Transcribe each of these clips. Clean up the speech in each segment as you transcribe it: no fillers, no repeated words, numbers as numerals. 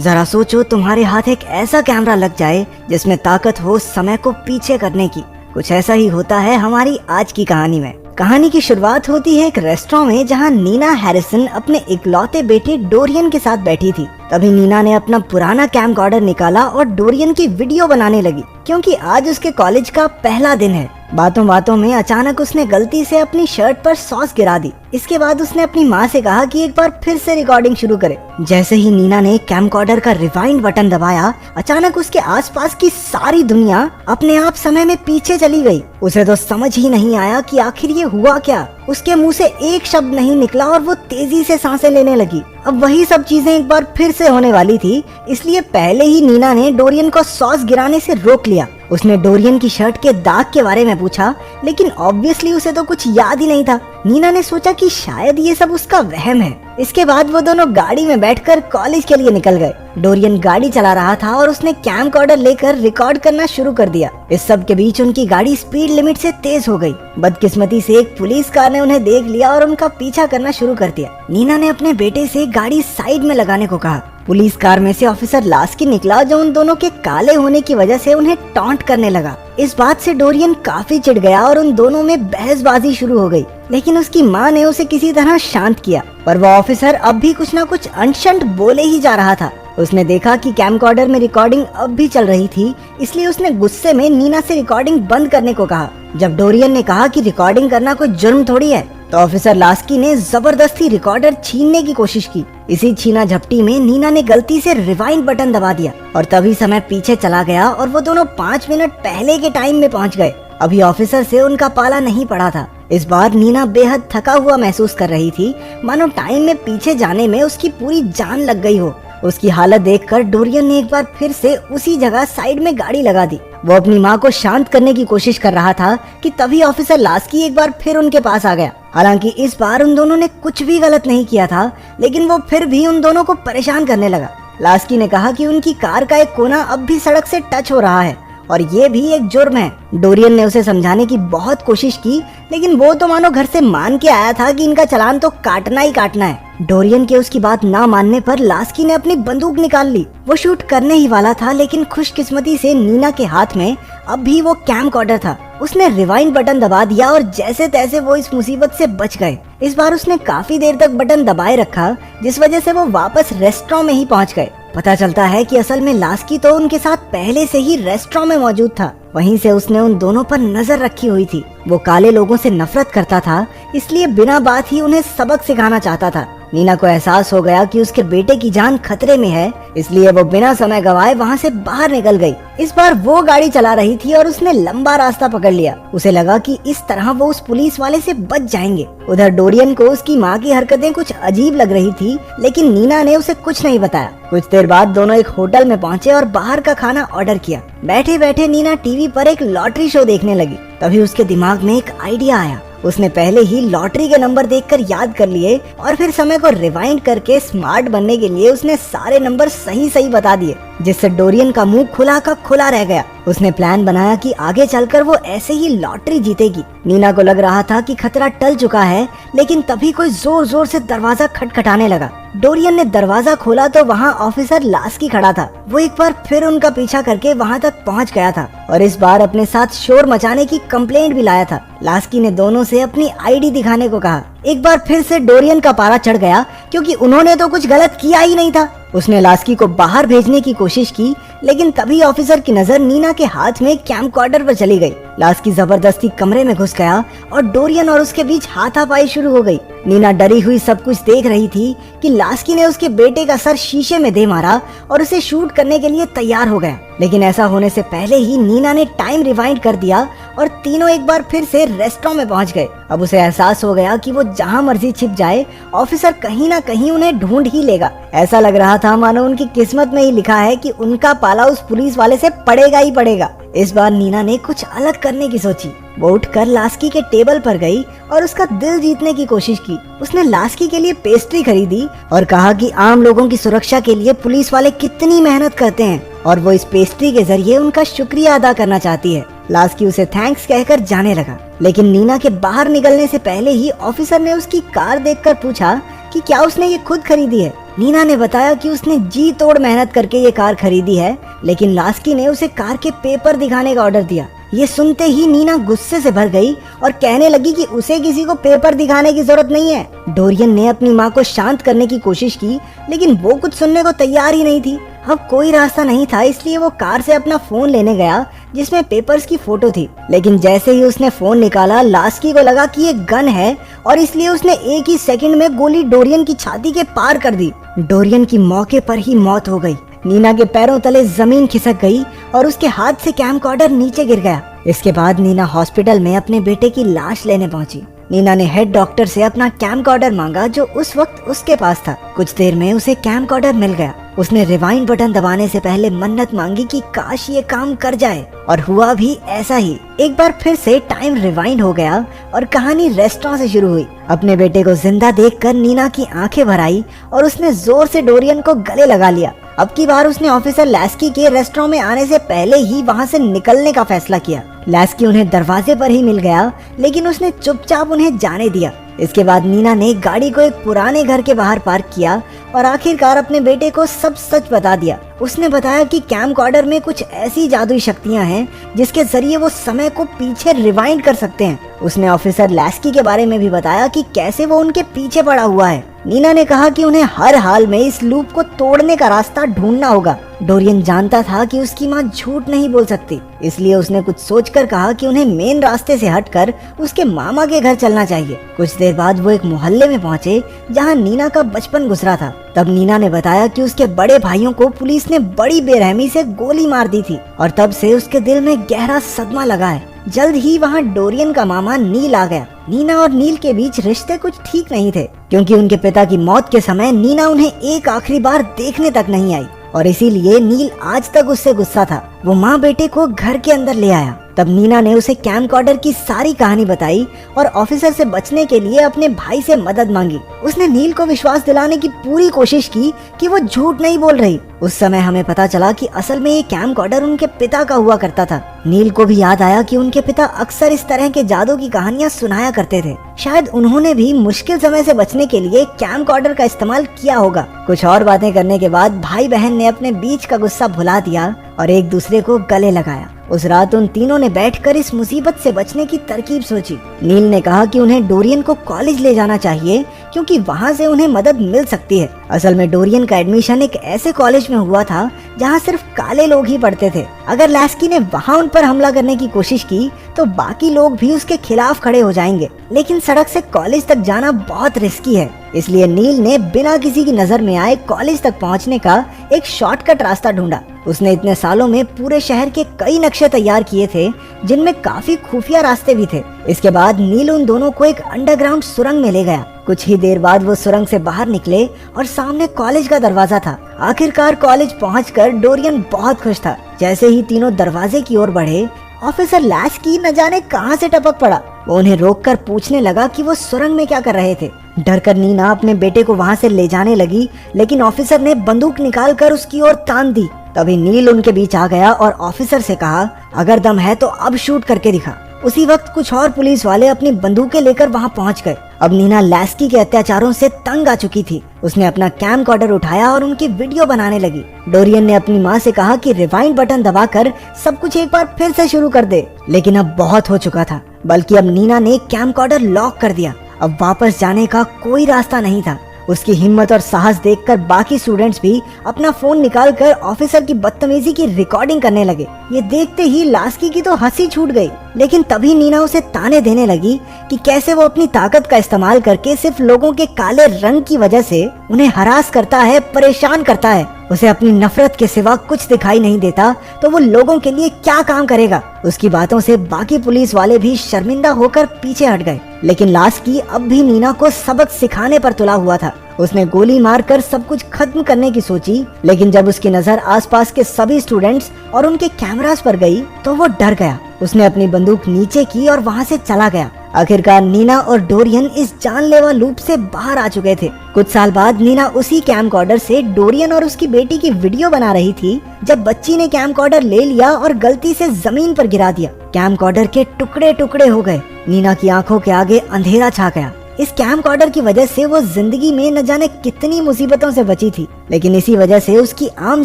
जरा सोचो तुम्हारे हाथ एक ऐसा कैमरा लग जाए जिसमें ताकत हो समय को पीछे करने की। कुछ ऐसा ही होता है हमारी आज की कहानी में। कहानी की शुरुआत होती है एक रेस्टोरेंट में जहां नीना हैरिसन अपने इकलौते बेटे डोरियन के साथ बैठी थी। तभी नीना ने अपना पुराना कैमकॉर्डर निकाला और डोरियन की वीडियो बनाने लगी, क्योंकि आज उसके कॉलेज का पहला दिन है। बातों बातों में अचानक उसने गलती से अपनी शर्ट पर सॉस गिरा दी। इसके बाद उसने अपनी माँ से कहा कि एक बार फिर से रिकॉर्डिंग शुरू करे। जैसे ही नीना ने कैमकॉर्डर का रिवाइंड बटन दबाया, अचानक उसके आसपास की सारी दुनिया अपने आप समय में पीछे चली गई। उसे तो समझ ही नहीं आया कि आखिर ये हुआ क्या। उसके मुंह से एक शब्द नहीं निकला और वो तेजी से सांसें लेने लगी। अब वही सब चीजें एक बार फिर से होने वाली थी, इसलिए पहले ही नीना ने डोरियन को सॉस गिराने से रोक लिया। उसने डोरियन की शर्ट के दाग के बारे में पूछा, लेकिन ऑब्वियसली उसे तो कुछ याद ही नहीं था। नीना ने सोचा कि शायद ये सब उसका वहम है। इसके बाद वो दोनों गाड़ी में बैठकर कॉलेज के लिए निकल गए। डोरियन गाड़ी चला रहा था और उसने कैमकॉर्डर लेकर रिकॉर्ड करना शुरू कर दिया। इस सब के बीच उनकी गाड़ी स्पीड लिमिट से तेज हो गई। बदकिस्मती से एक पुलिस कार ने उन्हें देख लिया और उनका पीछा करना शुरू कर दिया। नीना ने अपने बेटे से गाड़ी साइड में लगाने को कहा। पुलिस कार में से ऑफिसर लास्की निकला, जो उन दोनों के काले होने की वजह से उन्हें टॉन्ट करने लगा। इस बात से डोरियन काफी चिढ़ गया और उन दोनों में बहसबाजी शुरू हो गई, लेकिन उसकी माँ ने उसे किसी तरह शांत किया। पर वो ऑफिसर अब भी कुछ न कुछ अनशंट बोले ही जा रहा था। उसने देखा कि कैमकॉर्डर में रिकॉर्डिंग अब भी चल रही थी, इसलिए उसने गुस्से में नीना से रिकॉर्डिंग बंद करने को कहा। जब डोरियन ने कहा कि रिकॉर्डिंग करना कोई जुर्म थोड़ी है, तो ऑफिसर लास्की ने जबरदस्ती रिकॉर्डर छीनने की कोशिश की। इसी छीना झपटी में नीना ने गलती से रिवाइंड बटन दबा दिया और तभी समय पीछे चला गया और वो दोनों 5 मिनट पहले के टाइम में पहुंच गए। अभी ऑफिसर से उनका पाला नहीं पड़ा था। इस बार नीना बेहद थका हुआ महसूस कर रही थी, मानो टाइम में पीछे जाने में उसकी पूरी जान लग गई हो। उसकी हालत देखकर डोरियन ने एक बार फिर से उसी जगह साइड में गाड़ी लगा दी। वो अपनी माँ को शांत करने की कोशिश कर रहा था कि तभी ऑफिसर लास्की एक बार फिर उनके पास आ गया। हालांकि इस बार उन दोनों ने कुछ भी गलत नहीं किया था, लेकिन वो फिर भी उन दोनों को परेशान करने लगा। लास्की ने कहा कि उनकी कार का एक कोना अब भी सड़क से टच हो रहा है और ये भी एक जुर्म है। डोरियन ने उसे समझाने की बहुत कोशिश की, लेकिन वो तो मानो घर से मान के आया था कि इनका चालान तो काटना ही काटना है। डोरियन के उसकी बात ना मानने पर लास्की ने अपनी बंदूक निकाल ली। वो शूट करने ही वाला था, लेकिन खुशकिस्मती से नीना के हाथ में अब भी वो कैमकॉर्डर था। उसने रिवाइंड बटन दबा दिया और जैसे तैसे वो इस मुसीबत से बच गए। इस बार उसने काफी देर तक बटन दबाए रखा, जिस वजह से वो वापस रेस्टोरेंट में ही पहुंच गए। पता चलता है कि असल में लास्की तो उनके साथ पहले से ही रेस्टोरेंट में मौजूद था। वहीं से उसने उन दोनों पर नजर रखी हुई थी। वो काले लोगों से नफरत करता था, इसलिए बिना बात ही उन्हें सबक सिखाना चाहता था। नीना को एहसास हो गया कि उसके बेटे की जान खतरे में है, इसलिए वो बिना समय गवाए वहाँ से बाहर निकल गई। इस बार वो गाड़ी चला रही थी और उसने लंबा रास्ता पकड़ लिया। उसे लगा कि इस तरह वो उस पुलिस वाले से बच जाएंगे। उधर डोरियन को उसकी माँ की हरकतें कुछ अजीब लग रही थी, लेकिन नीना ने उसे कुछ नहीं बताया। कुछ देर बाद दोनों एक होटल में पहुँचे और बाहर का खाना ऑर्डर किया। बैठे बैठे नीना टीवी पर एक लॉटरी शो देखने लगी। तभी उसके दिमाग में एक आइडिया आया। उसने पहले ही लॉटरी के नंबर देखकर याद कर लिए और फिर समय को रिवाइंड करके स्मार्ट बनने के लिए उसने सारे नंबर सही सही बता दिए, जिससे डोरियन का मुंह खुला का खुला रह गया। उसने प्लान बनाया कि आगे चलकर वो ऐसे ही लॉटरी जीतेगी। नीना को लग रहा था कि खतरा टल चुका है, लेकिन तभी कोई जोर जोर से दरवाजा खटखटाने लगा। डोरियन ने दरवाजा खोला तो वहाँ ऑफिसर लास्की खड़ा था। वो एक बार फिर उनका पीछा करके वहाँ तक पहुँच गया था और इस बार अपने साथ शोर मचाने की कंप्लेंट भी लाया था। लास्की ने दोनों से अपनी आईडी दिखाने को कहा। एक बार फिर से डोरियन का पारा चढ़ गया, क्योंकि उन्होंने तो कुछ गलत किया ही नहीं था। उसने लास्की को बाहर भेजने की कोशिश की, लेकिन तभी ऑफिसर की नजर नीना के हाथ में कैमकॉर्डर पर चली गई। लास्की जबरदस्ती कमरे में घुस गया और डोरियन और उसके बीच हाथापाई शुरू हो गई। नीना डरी हुई सब कुछ देख रही थी कि लास्की ने उसके बेटे का सर शीशे में दे मारा और उसे शूट करने के लिए तैयार हो गया। लेकिन ऐसा होने से पहले ही नीना ने टाइम रिवाइंड कर दिया और तीनों एक बार फिर से रेस्टोरेंट में पहुंच गए। अब उसे एहसास हो गया कि वो जहां मर्जी छिप जाए, ऑफिसर कहीं ना कहीं उन्हें ढूंढ ही लेगा। ऐसा लग रहा था मानो उनकी किस्मत में ही लिखा है कि उनका पाला उस पुलिस वाले से पड़ेगा ही पड़ेगा। इस बार नीना ने कुछ अलग करने की सोची। वो उठकर लास्की के टेबल पर गई और उसका दिल जीतने की कोशिश की। उसने लास्की के लिए पेस्ट्री खरीदी और कहा कि आम लोगों की सुरक्षा के लिए पुलिस वाले कितनी मेहनत करते हैं और वो इस पेस्ट्री के जरिए उनका शुक्रिया अदा करना चाहती है। लास्की उसे थैंक्स कहकर जाने लगा, लेकिन नीना के बाहर निकलने से पहले ही ऑफिसर ने उसकी कार देखकर पूछा कि क्या उसने ये खुद खरीदी है। नीना ने बताया कि उसने जी तोड़ मेहनत करके ये कार खरीदी है, लेकिन लास्की ने उसे कार के पेपर दिखाने का ऑर्डर दिया। ये सुनते ही नीना गुस्से से भर गई और कहने लगी कि उसे किसी को पेपर दिखाने की जरूरत नहीं है। डोरियन ने अपनी माँ को शांत करने की कोशिश की, लेकिन वो कुछ सुनने को तैयार ही नहीं थी। अब कोई रास्ता नहीं था, इसलिए वो कार से अपना फोन लेने गया जिसमें पेपर्स की फोटो थी। लेकिन जैसे ही उसने फोन निकाला, लास्की को लगा कि ये गन है और इसलिए उसने एक ही सेकंड में गोली डोरियन की छाती के पार कर दी। डोरियन की मौके पर ही मौत हो गई। नीना के पैरों तले जमीन खिसक गई और उसके हाथ से कैमकॉर्डर नीचे गिर गया। इसके बाद नीना हॉस्पिटल में अपने बेटे की लाश लेने पहुंची। नीना ने हेड डॉक्टर से अपना कैमकॉर्डर मांगा जो उस वक्त उसके पास था। कुछ देर में उसे कैमकॉर्डर मिल गया। उसने रिवाइंड बटन दबाने से पहले मन्नत मांगी कि काश ये काम कर जाए, और हुआ भी ऐसा ही। एक बार फिर से टाइम रिवाइंड हो गया और कहानी रेस्टोरेंट से शुरू हुई। अपने बेटे को जिंदा देखकर नीना की आंखें भर आई और उसने जोर से डोरियन को गले लगा लिया। अब की बार उसने ऑफिसर लास्की के रेस्टोरेंट में आने से पहले ही वहाँ से निकलने का फैसला किया। लास्की उन्हें दरवाजे पर ही मिल गया, लेकिन उसने चुपचाप उन्हें जाने दिया। इसके बाद नीना ने गाड़ी को एक पुराने घर के बाहर पार्क किया और आखिरकार अपने बेटे को सब सच बता दिया। उसने बताया कि कैमकॉर्डर में कुछ ऐसी जादुई शक्तियां हैं जिसके जरिए वो समय को पीछे रिवाइंड कर सकते हैं। उसने ऑफिसर लास्की के बारे में भी बताया कि कैसे वो उनके पीछे पड़ा हुआ है। नीना ने कहा कि उन्हें हर हाल में इस लूप को तोड़ने का रास्ता ढूंढना होगा। डोरियन जानता था कि उसकी माँ झूठ नहीं बोल सकती, इसलिए उसने कुछ सोचकर कहा कि उन्हें मेन रास्ते से हटकर उसके मामा के घर चलना चाहिए। कुछ देर बाद वो एक मोहल्ले में पहुँचे जहाँ नीना का बचपन गुजरा था। तब नीना ने बताया कि उसके बड़े भाइयों को पुलिस ने बड़ी बेरहमी से गोली मार दी थी और तब से उसके दिल में गहरा सदमा लगा है। जल्द ही वहाँ डोरियन का मामा नील आ गया। नीना और नील के बीच रिश्ते कुछ ठीक नहीं थे, क्योंकि उनके पिता की मौत के समय नीना उन्हें एक आखिरी बार देखने तक नहीं आई और इसीलिए नील आज तक उससे गुस्सा था। वो माँ बेटे को घर के अंदर ले आया। तब नीना ने उसे कैमकॉर्डर की सारी कहानी बताई और ऑफिसर से बचने के लिए अपने भाई से मदद मांगी। उसने नील को विश्वास दिलाने की पूरी कोशिश की कि वो झूठ नहीं बोल रही। उस समय हमें पता चला कि असल में ये कैमकॉर्डर उनके पिता का हुआ करता था। नील को भी याद आया कि उनके पिता अक्सर इस तरह के जादू की कहानियां सुनाया करते थे। शायद उन्होंने भी मुश्किल समय से बचने के लिए कैमकॉर्डर का इस्तेमाल किया होगा। कुछ और बातें करने के बाद भाई बहन ने अपने बीच का गुस्सा भुला दिया और एक दूसरे को गले लगाया। उस रात उन तीनों ने बैठकर इस मुसीबत से बचने की तरकीब सोची। नील ने कहा कि उन्हें डोरियन को कॉलेज ले जाना चाहिए, क्योंकि वहाँ से उन्हें मदद मिल सकती है। असल में डोरियन का एडमिशन एक ऐसे कॉलेज में हुआ था जहाँ सिर्फ काले लोग ही पढ़ते थे। अगर लास्की ने वहाँ उन पर हमला करने की कोशिश की तो बाकी लोग भी उसके खिलाफ खड़े हो जाएंगे, लेकिन सड़क से कॉलेज तक जाना बहुत रिस्की है। इसलिए नील ने बिना किसी की नजर में आए कॉलेज तक पहुंचने का एक शॉर्टकट रास्ता ढूंढा। उसने इतने सालों में पूरे शहर के कई नक्शे तैयार किए थे, जिनमें काफी खुफिया रास्ते भी थे। इसके बाद नील उन दोनों को एक अंडरग्राउंड सुरंग में ले गया। कुछ ही देर बाद वो सुरंग से बाहर निकले और सामने कॉलेज का दरवाजा था। आखिरकार कॉलेज पहुंचकर डोरियन बहुत खुश था। जैसे ही तीनों दरवाजे की ओर बढ़े, ऑफिसर लास्की न जाने कहां से टपक पड़ा। वो उन्हें रोककर पूछने लगा कि वो सुरंग में क्या कर रहे थे। डरकर नीना अपने बेटे को वहां से ले जाने लगी, लेकिन ऑफिसर ने बंदूक निकालकर उसकी ओर तान दी। तभी नील उनके बीच आ गया और ऑफिसर से कहा, अगर दम है तो अब शूट करके दिखा। उसी वक्त कुछ और पुलिस वाले अपनी बंदूकें लेकर वहां पहुंच गए। अब नीना लास्की के अत्याचारों से तंग आ चुकी थी। उसने अपना कैमकॉर्डर उठाया और उनकी वीडियो बनाने लगी। डोरियन ने अपनी माँ से कहा कि रिवाइंड बटन दबाकर सब कुछ एक बार फिर से शुरू कर दे, लेकिन अब बहुत हो चुका था। बल्कि अब नीना ने कैमकॉर्डर लॉक कर दिया। अब वापस जाने का कोई रास्ता नहीं था। उसकी हिम्मत और साहस देखकर बाकी स्टूडेंट्स भी अपना फोन निकालकर ऑफिसर की बदतमीजी की रिकॉर्डिंग करने लगे। ये देखते ही लास्की की तो हंसी छूट गई, लेकिन तभी नीना उसे ताने देने लगी कि कैसे वो अपनी ताकत का इस्तेमाल करके सिर्फ लोगों के काले रंग की वजह से उन्हें हरास करता है, परेशान करता है। उसे अपनी नफरत के सिवा कुछ दिखाई नहीं देता, तो वो लोगों के लिए क्या काम करेगा। उसकी बातों से बाकी पुलिस वाले भी शर्मिंदा होकर पीछे हट गए। लेकिन लास्की अब भी नीना को सबक सिखाने पर तुला हुआ था। उसने गोली मारकर सब कुछ खत्म करने की सोची, लेकिन जब उसकी नजर आसपास के सभी स्टूडेंट्स और उनके कैमरास पर गई तो वो डर गया। उसने अपनी बंदूक नीचे की और वहाँ से चला गया। आखिरकार नीना और डोरियन इस जानलेवा लूप से बाहर आ चुके थे। कुछ साल बाद नीना उसी कैमकॉर्डर से डोरियन और उसकी बेटी की वीडियो बना रही थी, जब बच्ची ने कैमकॉर्डर ले लिया और गलती से जमीन पर गिरा दिया। कैमकॉर्डर के टुकड़े टुकड़े हो गए। नीना की आंखों के आगे अंधेरा छा गया। इस कैमकॉर्डर की वजह से वो जिंदगी में न जाने कितनी मुसीबतों से बची थी, लेकिन इसी वजह से उसकी आम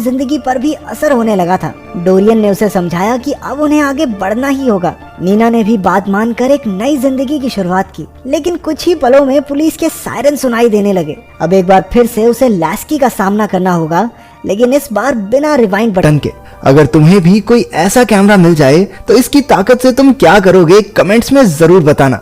जिंदगी पर भी असर होने लगा था। डोरियन ने उसे समझाया कि अब उन्हें आगे बढ़ना ही होगा। नीना ने भी बात मानकर एक नई जिंदगी की शुरुआत की, लेकिन कुछ ही पलों में पुलिस के सायरन सुनाई देने लगे। अब एक बार फिर से उसे लास्की का सामना करना होगा, लेकिन इस बार बिना रिवाइंड बटन के। अगर तुम्हें भी कोई ऐसा कैमरा मिल जाए तो इसकी ताकत से तुम क्या करोगे, कमेंट्स में जरूर बताना।